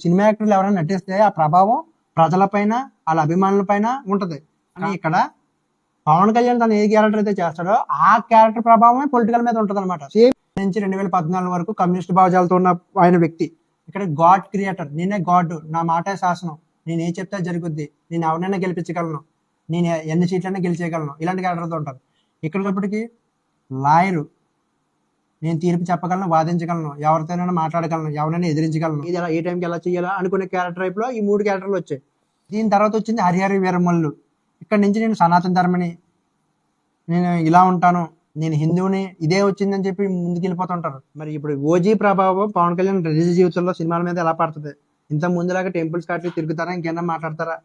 Cinema యాక్టర్లు ఎవరైనా నటిస్తే ఆ ప్రభావం ప్రజలపైన వాళ్ళ అభిమానుల పైన ఉంటది. కానీ ఇక్కడ పవన్ కళ్యాణ్ తను ఏ క్యారెక్టర్ అయితే చేస్తాడో ఆ క్యారెక్టర్ ప్రభావమే పొలిటికల్ మీద ఉంటది అనమాట. సేమ్ నుంచి 2014 వరకు కమ్యూనిస్ట్ భావజాలతో ఉన్న ఆయన వ్యక్తి ఇక్కడ గాడ్ క్రియేటర్, నేనే గాడ్, నా మాటే శాసనం, నేను ఏం చెప్తే జరుగుద్ది, నేను ఎవరినైనా గెలిపించగలను, నేను ఎన్ని సీట్లైనా గెలిచేయగలను, ఇలాంటి క్యారెక్టర్తో ఉంటారు. ఇక్కడికప్పటికి లాయరు, నేను తీర్పు చెప్పగలను, వాదించగలను, ఎవరితోనైనా మాట్లాడగలను, ఎవరైనా ఎదిరించగలను, ఇది ఎలా ఏ టైంకి ఎలా చేయాలా అనుకునే క్యారెక్టర్ టైప్లో ఈ 3 క్యారెక్టర్లు వచ్చాయి. దీని తర్వాత వచ్చింది హరిహర వీరమల్లు. ఇక్కడ నుంచి నేను సనాతన ధర్మని, నేను ఇలా ఉంటాను, నేను హిందువుని, ఇదే వచ్చిందని చెప్పి ముందుకు వెళ్ళిపోతుంటారు. మరి ఇప్పుడు ఓజీ ప్రభావం పవన్ కళ్యాణ్ నిజ జీవితంలో సినిమాల మీద ఎలా పడుతుంది? ఇంత ముందులాగా టెంపుల్స్ కాట్లు తిరుగుతారా, ఇంకేనా మాట్లాడతారా?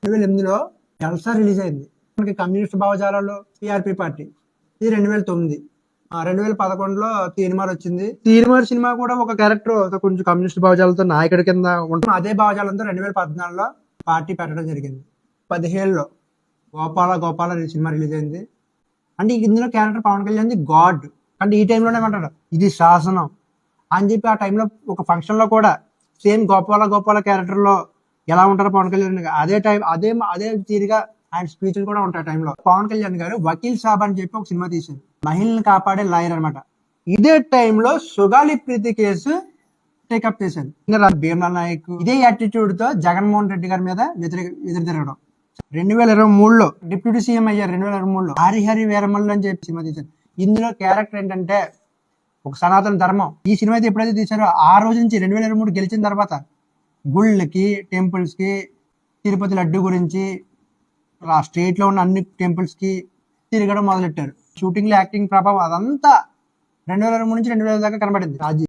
2008లో జల్సా రిలీజ్ అయింది. మనకి కమ్యూనిస్ట్ భావజాలలో టీఆర్పీ పార్టీ. ఇది 2009. 2011లో తీన్మార్ వచ్చింది. తీన్మార్ సినిమా కూడా ఒక క్యారెక్టర్ కొంచెం కమ్యూనిస్ట్ భావజాలతో నాయకుడి కింద ఉంటుంది. అదే భావజాలంతో 2014లో పార్టీ పెట్టడం జరిగింది. 2017లో గోపాల సినిమా రిలీజ్ అయింది. అంటే ఇందులో క్యారెక్టర్ పవన్ కళ్యాణ్ గాడ్. అంటే ఈ టైంలోనే ఏమంటాడు, ఇది శాసనం అని చెప్పి ఆ టైంలో ఒక ఫంక్షన్లో కూడా సేమ్ గోపాల క్యారెక్టర్లో ఎలా ఉంటారో పవన్ కళ్యాణ్ అదే టైం అదే తీరుగా ఆయన స్పీచ్లు కూడా ఉంటాయి. టైంలో పవన్ కళ్యాణ్ గారు వకీల్ సాబ్ అని చెప్పి ఒక సినిమా తీసింది. మహిళల్ని కాపాడే లాయర్ అనమాట. ఇదే టైంలో సుగాలి ప్రీతి కేసు టేకప్ చేశారు. భీమలా నాయక్ ఇదే యాటిట్యూడ్ తో జగన్మోహన్ రెడ్డి గారి మీద ఎదురు తిరగడం. 2023లో డిప్యూటీ సీఎం అయ్యారు. 2023లో హరిహరి వీరమల్లు అని చెప్పి సినిమా తీశారు. ఇందులో క్యారెక్టర్ ఏంటంటే ఒక సనాతన ధర్మం. ఈ సినిమా అయితే ఎప్పుడైతే తీశారో ఆ రోజు నుంచి 2023 గెలిచిన తర్వాత గుళ్ళకి, టెంపుల్స్ కి, తిరుపతి లడ్డు గురించి ఆ స్టేట్ లో ఉన్న అన్ని టెంపుల్స్ కి తిరగడం మొదలెట్టారు. షూటింగ్ లో యాక్టింగ్ ప్రభావం అదంతా 2023 నుంచి 2020 దాకా కనబడింది.